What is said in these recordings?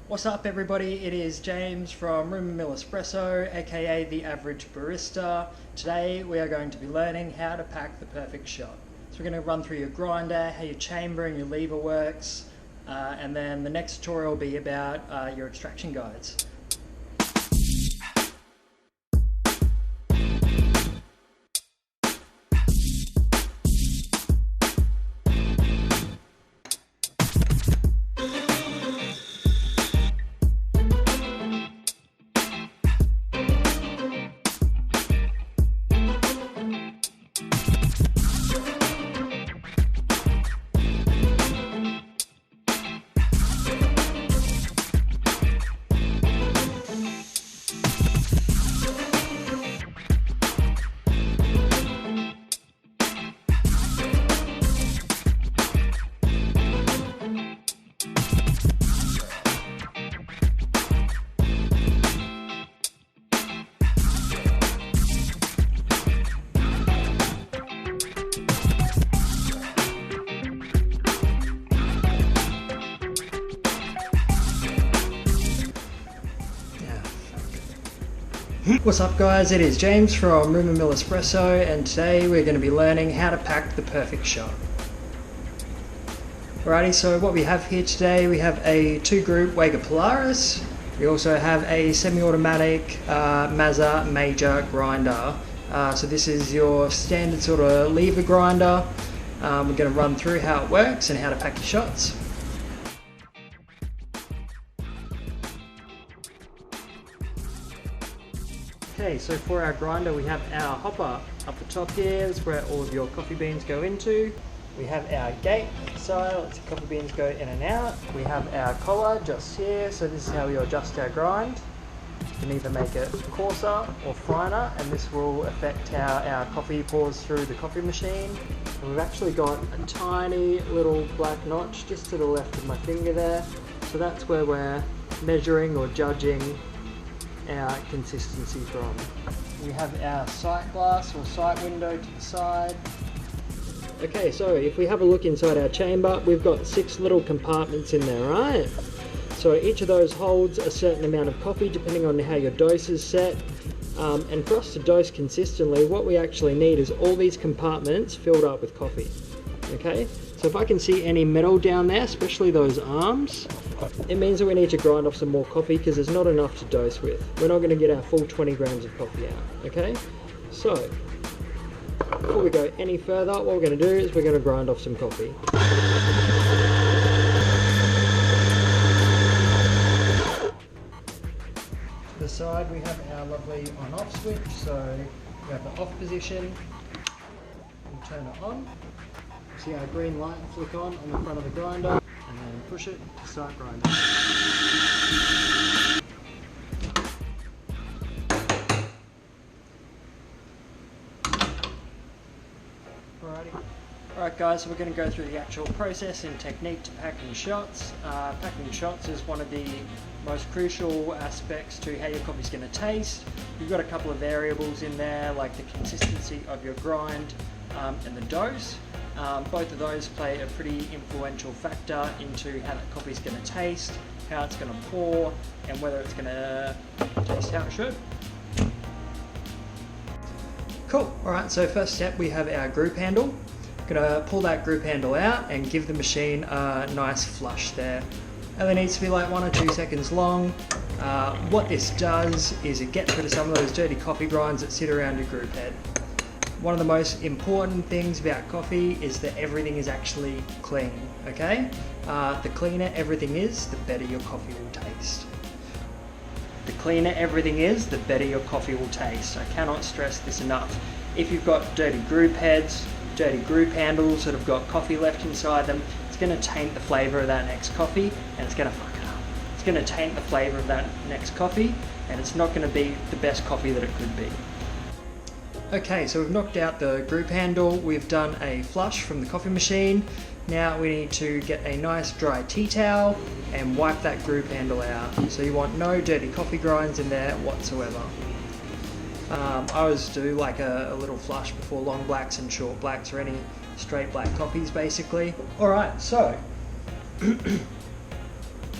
What's up everybody, it is James from Rumour Mill Espresso, aka The Average Barista. Today we are going to be learning how to pack the perfect shot. So we're going to run through your grinder, how your chamber and your lever works, and then the next tutorial will be about your extraction guides. What's up guys, it is James from Rumour Mill Espresso, and today we're going to be learning how to pack the perfect shot. Alrighty, so what we have here today, we have a 2-group Wega Polaris. We also have a semi-automatic Mazza Major grinder. So this is your standard sort of lever grinder. We're going to run through how it works and how to pack your shots. Okay, so for our grinder we have our hopper up the top here. That's where all of your coffee beans go into. We have our gate side, lets the coffee beans go in and out. We have our collar just here, so this is how we adjust our grind. You can either make it coarser or finer, and this will affect how our coffee pours through the coffee machine. And we've actually got a tiny little black notch just to the left of my finger there. So that's where we're measuring or judging our consistency from. We have our sight glass or sight window to the side. Okay, so if we have a look inside our chamber, we've got 6 little compartments in there, right? So each of those holds a certain amount of coffee depending on how your dose is set. And for us to dose consistently, what we actually need is all these compartments filled up with coffee. Okay, so if I can see any metal down there, especially those arms, it means that we need to grind off some more coffee because there's not enough to dose with. We're not going to get our full 20 grams of coffee out, okay? So, before we go any further, what we're going to do is we're going to grind off some coffee. To the side we have our lovely on-off switch, so we have the off position, we'll turn it on. See our green light flick on the front of the grinder, and then push it to start grinding. Alright guys, so we're going to go through the actual process and technique to packing shots. Packing shots is one of the most crucial aspects to how your coffee's going to taste. You've got a couple of variables in there, like the consistency of your grind and the dose. Both of those play a pretty influential factor into how that coffee's going to taste, how it's going to pour, and whether it's going to taste how it should. Cool, alright, so first step we have our group handle. Going to pull that group handle out and give the machine a nice flush there. And it needs to be like 1 or 2 seconds long. What this does is it gets rid of some of those dirty coffee grinds that sit around your group head. One of the most important things about coffee is that everything is actually clean, okay? The cleaner everything is, the better your coffee will taste. The cleaner everything is, the better your coffee will taste. I cannot stress this enough. If you've got dirty group heads, dirty group handles that have got coffee left inside them, it's going to taint the flavour of that next coffee, and it's going to fuck it up. It's going to taint the flavour of that next coffee, and it's not going to be the best coffee that it could be. Okay, so we've knocked out the group handle, we've done a flush from the coffee machine. Now we need to get a nice dry tea towel and wipe that group handle out. So you want no dirty coffee grinds in there whatsoever. I always do like a little flush before long blacks and short blacks, or any straight black coffees basically. Alright, so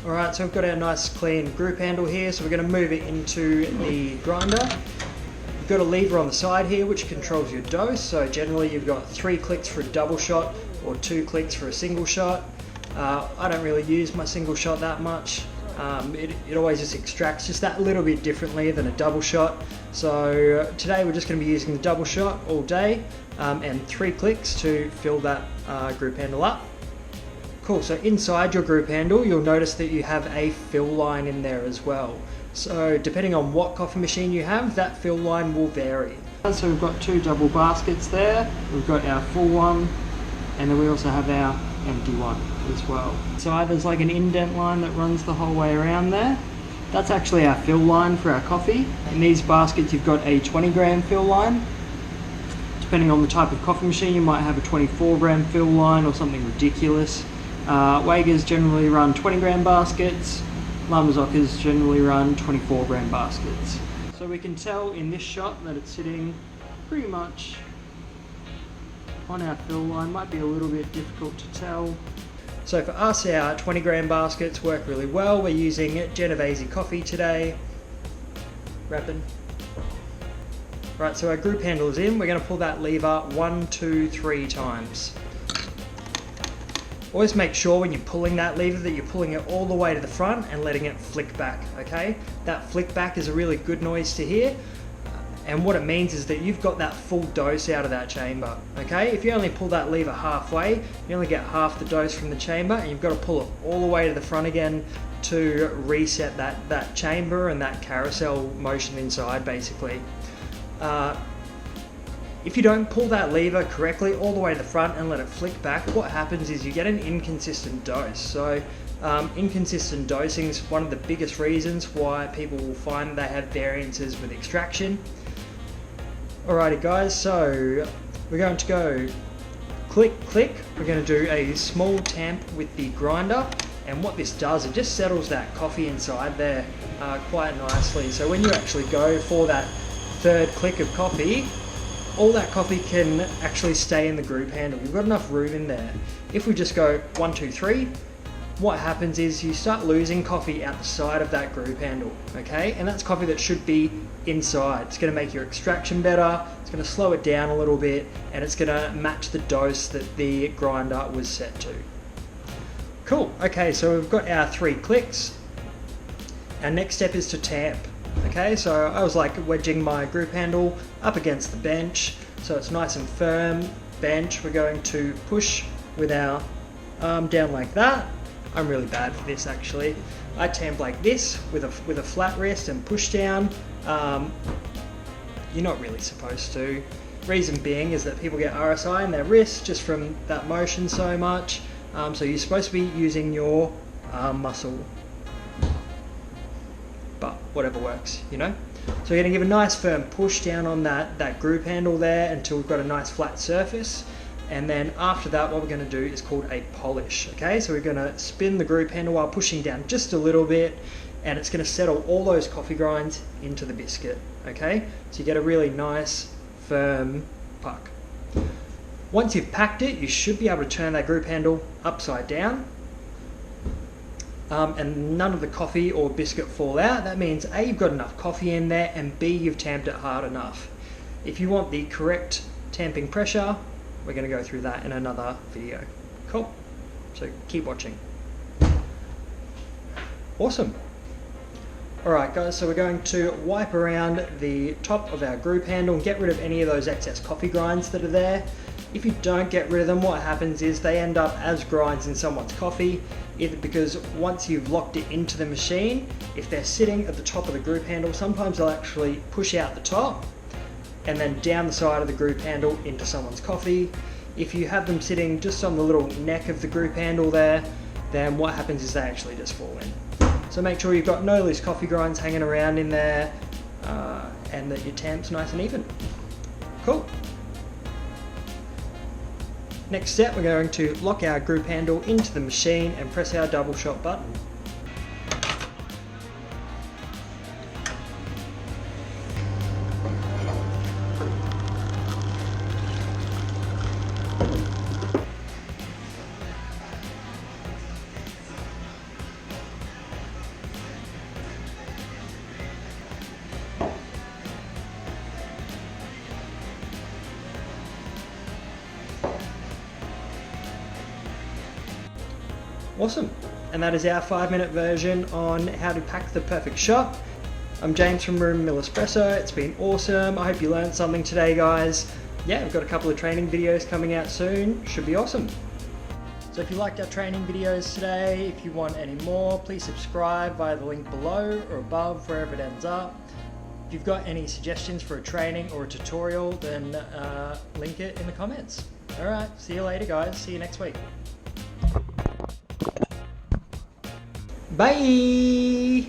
Alright, so we've got our nice clean group handle here, so we're going to move it into the grinder. You've got a lever on the side here which controls your dose, so generally you've got 3 clicks for a double shot or 2 clicks for a single shot. I don't really use my single shot that much. It always just extracts just that little bit differently than a double shot. So today we're just going to be using the double shot all day and 3 clicks to fill that group handle up. Cool, so inside your group handle you'll notice that you have a fill line in there as well. So depending on what coffee machine you have, that fill line will vary. So we've got 2 double baskets there, we've got our full one, and then we also have our empty one as well. So there's like an indent line that runs the whole way around there. That's actually our fill line for our coffee. In these baskets you've got a 20 gram fill line. Depending on the type of coffee machine, you might have a 24 gram fill line or something ridiculous. Waegers generally run 20 gram baskets. Lamazokas generally run 24 gram baskets. So we can tell in this shot that it's sitting pretty much on our fill line. Might be a little bit difficult to tell. So for us, our 20 gram baskets work really well. We're using Genovese coffee today. Wrapping. Right, so our group handle is in. We're going to pull that lever 1, 2, 3 times. Always make sure when you're pulling that lever that you're pulling it all the way to the front and letting it flick back, okay? That flick back is a really good noise to hear, and what it means is that you've got that full dose out of that chamber, okay? If you only pull that lever halfway, you only get half the dose from the chamber, and you've got to pull it all the way to the front again to reset that chamber and that carousel motion inside, basically. If you don't pull that lever correctly all the way to the front and let it flick back, what happens is you get an inconsistent dose. So inconsistent dosing is one of the biggest reasons why people will find they have variances with extraction. Alrighty guys, so we're going to go click, click. We're going to do a small tamp with the grinder, and what this does, it just settles that coffee inside there quite nicely. So when you actually go for that 3rd click of coffee, all that coffee can actually stay in the group handle. You've got enough room in there. If we just go 1, 2, 3, what happens is you start losing coffee out the side of that group handle, okay? And that's coffee that should be inside. It's going to make your extraction better, it's going to slow it down a little bit, and it's going to match the dose that the grinder was set to. Cool, okay, so we've got our 3 clicks. Our next step is to tamp. Okay, so I was like wedging my group handle up against the bench so it's nice and firm. Bench, we're going to push with our arm down like that. I'm really bad for this actually. I tamp like this with a flat wrist and push down. You're not really supposed to. Reason being is that people get RSI in their wrists just from that motion so much. So you're supposed to be using your arm muscle. But whatever works, you know. So we're going to give a nice firm push down on that group handle there until we've got a nice flat surface, and then after that what we're going to do is called a polish. Okay, so we're going to spin the group handle while pushing down just a little bit, and it's going to settle all those coffee grinds into the biscuit. Okay, so you get a really nice firm puck. Once you've packed it, you should be able to turn that group handle upside down. And none of the coffee or biscuit fall out. That means A, you've got enough coffee in there, and B, you've tamped it hard enough. If you want the correct tamping pressure, we're going to go through that in another video. Cool, so keep watching. Awesome. Alright guys, so we're going to wipe around the top of our group handle and get rid of any of those excess coffee grinds that are there. If you don't get rid of them, what happens is they end up as grinds in someone's coffee, either because once you've locked it into the machine, if they're sitting at the top of the group handle, sometimes they'll actually push out the top and then down the side of the group handle into someone's coffee. If you have them sitting just on the little neck of the group handle there, then what happens is they actually just fall in. So make sure you've got no loose coffee grinds hanging around in there, and that your tamp's nice and even. Cool. Next step, we're going to lock our group handle into the machine and press our double shot button. Awesome. And that is our 5-minute version on how to pack the perfect shot. I'm James from Room Mill Espresso. It's been awesome. I hope you learned something today, guys. Yeah, we've got a couple of training videos coming out soon. Should be awesome. So if you liked our training videos today, if you want any more, please subscribe via the link below or above, wherever it ends up. If you've got any suggestions for a training or a tutorial, then link it in the comments. All right, see you later, guys. See you next week. Bye!